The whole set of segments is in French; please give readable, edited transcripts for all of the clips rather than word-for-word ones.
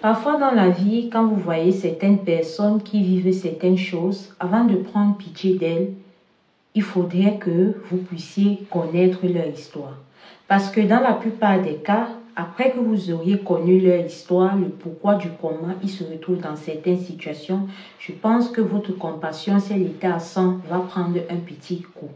Parfois dans la vie, quand vous voyez certaines personnes qui vivent certaines choses, avant de prendre pitié d'elles, il faudrait que vous puissiez connaître leur histoire. Parce que dans la plupart des cas, après que vous auriez connu leur histoire, le pourquoi du comment ils se retrouvent dans certaines situations, je pense que votre compassion, si elle était à 100, va prendre un petit coup.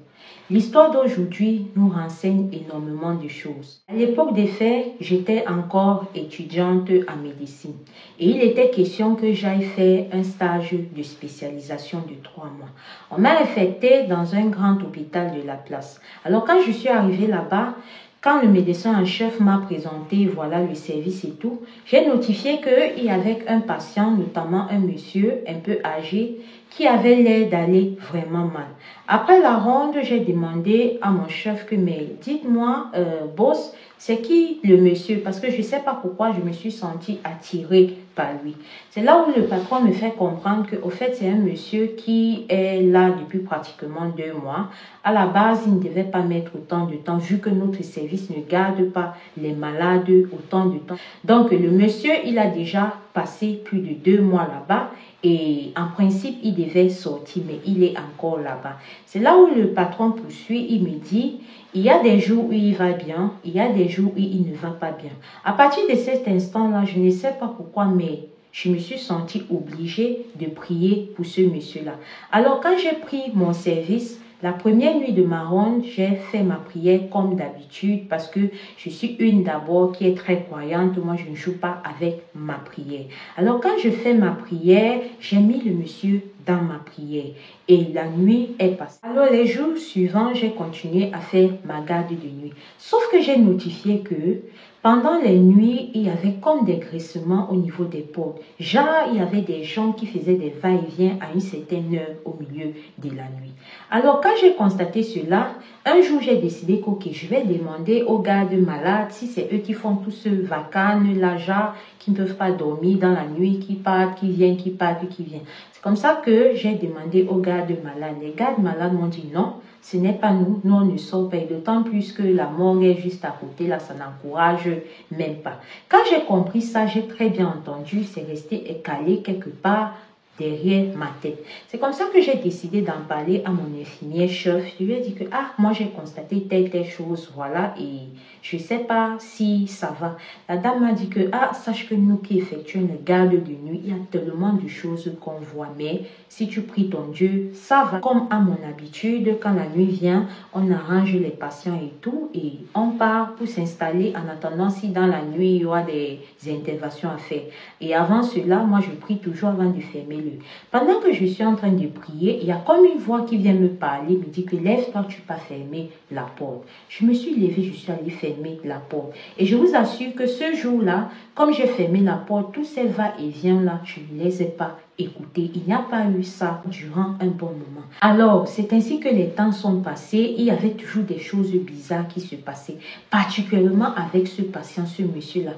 L'histoire d'aujourd'hui nous renseigne énormément de choses. À l'époque des faits, j'étais encore étudiante en médecine et il était question que j'aille faire un stage de spécialisation de 3 mois. On m'a affectée dans un grand hôpital de la place. Alors quand je suis arrivée là-bas, quand le médecin en chef m'a présenté, voilà le service et tout, j'ai notifié qu'il y avait un patient, notamment un monsieur un peu âgé, qui avait l'air d'aller vraiment mal. Après la ronde, j'ai demandé à mon chef que, mais dites-moi, boss, c'est qui le monsieur? Parce que je ne sais pas pourquoi je me suis sentie attirée par lui. C'est là où le patron me fait comprendre qu'au fait, c'est un monsieur qui est là depuis pratiquement 2 mois. À la base, il ne devait pas mettre autant de temps vu que notre service ne garde pas les malades autant de temps. Donc, le monsieur, il a déjà passé plus de 2 mois là-bas et en principe, il devait sortir, mais il est encore là-bas. C'est là où le patron poursuit, il me dit, il y a des jours où il va bien, il y a des jours où il ne va pas bien. À partir de cet instant-là, je ne sais pas pourquoi, mais je me suis sentie obligée de prier pour ce monsieur-là. Alors, quand j'ai pris mon service, la première nuit de ma ronde, j'ai fait ma prière comme d'habitude parce que je suis une d'abord qui est très croyante. Moi, je ne joue pas avec ma prière. Alors, quand je fais ma prière, j'ai mis le monsieur dans ma prière et la nuit est passée. Alors, les jours suivants, j'ai continué à faire ma garde de nuit. Sauf que j'ai notifié que pendant les nuits, il y avait comme des graissements au niveau des portes. Genre, il y avait des gens qui faisaient des va-et-vient à une certaine heure au milieu de la nuit. Alors, quand j'ai constaté cela, un jour, j'ai décidé que je vais demander aux gardes malades si c'est eux qui font tout ce vacane-là, genre, qui ne peuvent pas dormir dans la nuit, qui partent, qui viennent, qui partent, qui viennent. C'est comme ça que j'ai demandé aux gardes malades. Les gardes malades m'ont dit non, ce n'est pas nous, nous on ne sort pas. D'autant plus que la morgue est juste à côté, là, ça n'encourage même pas. Quand j'ai compris ça, j'ai très bien entendu, c'est resté calé quelque part derrière ma tête. C'est comme ça que j'ai décidé d'en parler à mon infirmier chef. Je lui ai dit que, moi j'ai constaté telle chose, voilà, et je ne sais pas si ça va. La dame m'a dit que, sache que nous qui effectuons une garde de nuit, il y a tellement de choses qu'on voit, mais si tu pries ton Dieu, ça va. Comme à mon habitude, quand la nuit vient, on arrange les patients et tout, et on part pour s'installer en attendant si dans la nuit, il y aura des interventions à faire. Et avant cela, moi je prie toujours avant de fermer le. Pendant que je suis en train de prier, il y a comme une voix qui vient me parler, me dit que lève-toi, tu peux fermer la porte. Je me suis levée, je suis allée fermer la porte. Et je vous assure que ce jour-là, comme j'ai fermé la porte, tous ces va-et-vient-là, je ne les ai pas écoutés. Il n'y a pas eu ça durant un bon moment. Alors, c'est ainsi que les temps sont passés. Il y avait toujours des choses bizarres qui se passaient, particulièrement avec ce patient, ce monsieur-là.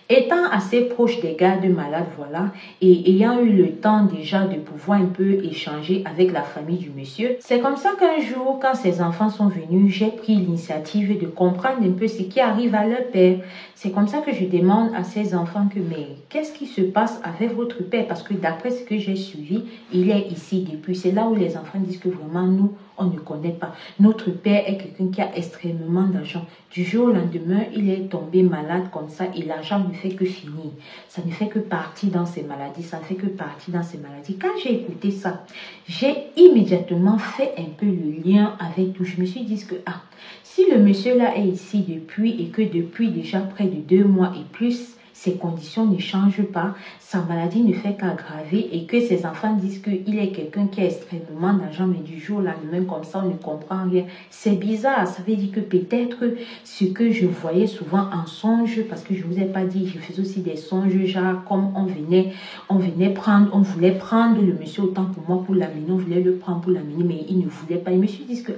Étant assez proche des gardes malades, voilà, et ayant eu le temps déjà de pouvoir un peu échanger avec la famille du monsieur, c'est comme ça qu'un jour, quand ses enfants sont venus, j'ai pris l'initiative de comprendre un peu ce qui arrive à leur père. C'est comme ça que je demande à ces enfants que, mais qu'est-ce qui se passe avec votre père? Parce que d'après ce que j'ai suivi, il est ici depuis. C'est là où les enfants disent que vraiment, nous, on ne connaît pas. Notre père est quelqu'un qui a extrêmement d'argent. Du jour au lendemain, il est tombé malade comme ça et l'argent ne fait que finir. Ça ne fait que partir dans ses maladies. Ça ne fait que partir dans ses maladies. Quand j'ai écouté ça, j'ai immédiatement fait un peu le lien avec tout. Je me suis dit que, si le monsieur là est ici depuis et que depuis déjà près de 2 mois et plus, ses conditions ne changent pas, sa maladie ne fait qu'aggraver et que ses enfants disent qu'il est quelqu'un qui a extrêmement d'argent, mais du jour au lendemain, comme ça, on ne comprend rien. C'est bizarre, ça veut dire que peut-être ce que je voyais souvent en songe, parce que je ne vous ai pas dit, je faisais aussi des songes, genre comme on voulait prendre le monsieur autant pour moi pour l'amener, on voulait le prendre pour l'amener, mais il ne voulait pas. Je me suis dit que,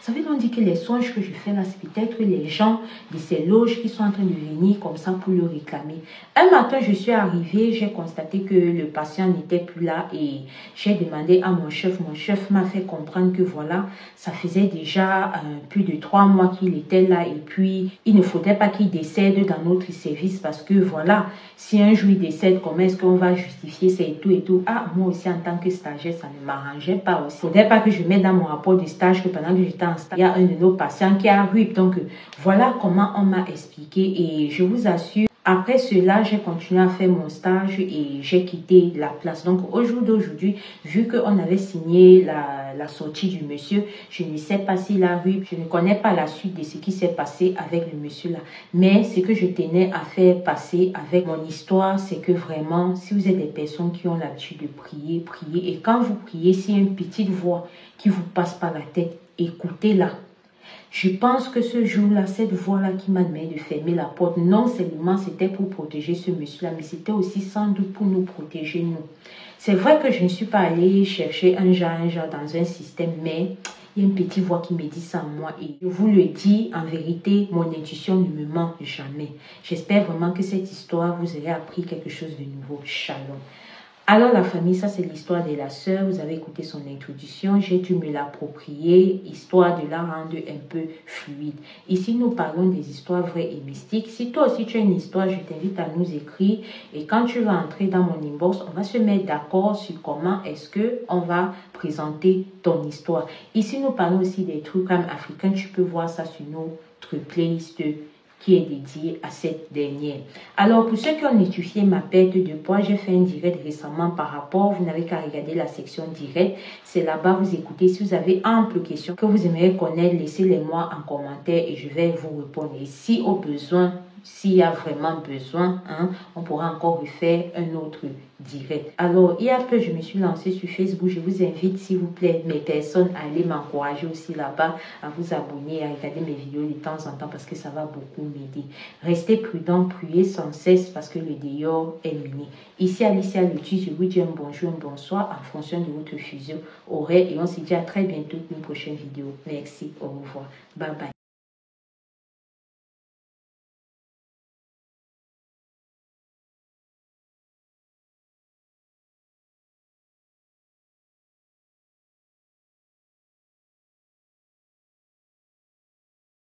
ça veut donc dire que les songes que je fais là, c'est peut-être les gens de ces loges qui sont en train de venir comme ça pour le réclamer. Un matin, je suis arrivée, j'ai constaté que le patient n'était plus là et j'ai demandé à mon chef. Mon chef m'a fait comprendre que voilà, ça faisait déjà plus de 3 mois qu'il était là et puis il ne faudrait pas qu'il décède dans notre service parce que voilà, si un jour il décède, comment est-ce qu'on va justifier ça et tout et tout. Ah, moi aussi en tant que stagiaire, ça ne m'arrangeait pas aussi. Il ne faudrait pas que je mette dans mon rapport de stage que pendant que j'étais en stage, il y a un de nos patients qui a RUP. Donc voilà comment on m'a expliqué et je vous assure, après cela, j'ai continué à faire mon stage et j'ai quitté la place. Donc, au jour d'aujourd'hui, vu qu'on avait signé la sortie du monsieur, je ne sais pas s'il a eu, je ne connais pas la suite de ce qui s'est passé avec le monsieur là. Mais ce que je tenais à faire passer avec mon histoire, c'est que vraiment, si vous êtes des personnes qui ont l'habitude de prier, priez. Et quand vous priez, s'il y a une petite voix qui vous passe par la tête, écoutez-la. Je pense que ce jour-là, cette voix-là qui m'a demandé de fermer la porte, non seulement c'était pour protéger ce monsieur-là, mais c'était aussi sans doute pour nous protéger, nous. C'est vrai que je ne suis pas allée chercher un genre dans un système, mais il y a une petite voix qui me dit ça en moi. Et je vous le dis, en vérité, mon intuition ne me ment jamais. J'espère vraiment que cette histoire vous aura appris quelque chose de nouveau. Shalom. Alors la famille, ça c'est l'histoire de la sœur, vous avez écouté son introduction, j'ai dû me l'approprier, histoire de la rendre un peu fluide. Ici nous parlons des histoires vraies et mystiques. Si toi aussi tu as une histoire, je t'invite à nous écrire et quand tu vas entrer dans mon inbox, on va se mettre d'accord sur comment est-ce qu'on va présenter ton histoire. Ici nous parlons aussi des trucs comme africains, tu peux voir ça sur notre playlist qui est dédié à cette dernière. Alors, pour ceux qui ont étudié ma perte de poids, j'ai fait un direct récemment par rapport, vous n'avez qu'à regarder la section direct, c'est là-bas, vous écoutez. Si vous avez ample questions que vous aimeriez connaître, laissez-les moi en commentaire et je vais vous répondre. Et si au besoin, s'il y a vraiment besoin, on pourra encore refaire un autre direct. Alors, il y a peu, je me suis lancée sur Facebook. Je vous invite, s'il vous plaît, mes personnes, à aller m'encourager aussi là-bas, à vous abonner, à regarder mes vidéos de temps en temps parce que ça va beaucoup m'aider. Restez prudents, priez sans cesse parce que le dehors est miné. Ici, Alicia Lutti, je vous dis un bonjour, un bonsoir en fonction de votre fuseau horaire et on se dit à très bientôt pour une prochaine vidéo. Merci, au revoir. Bye bye.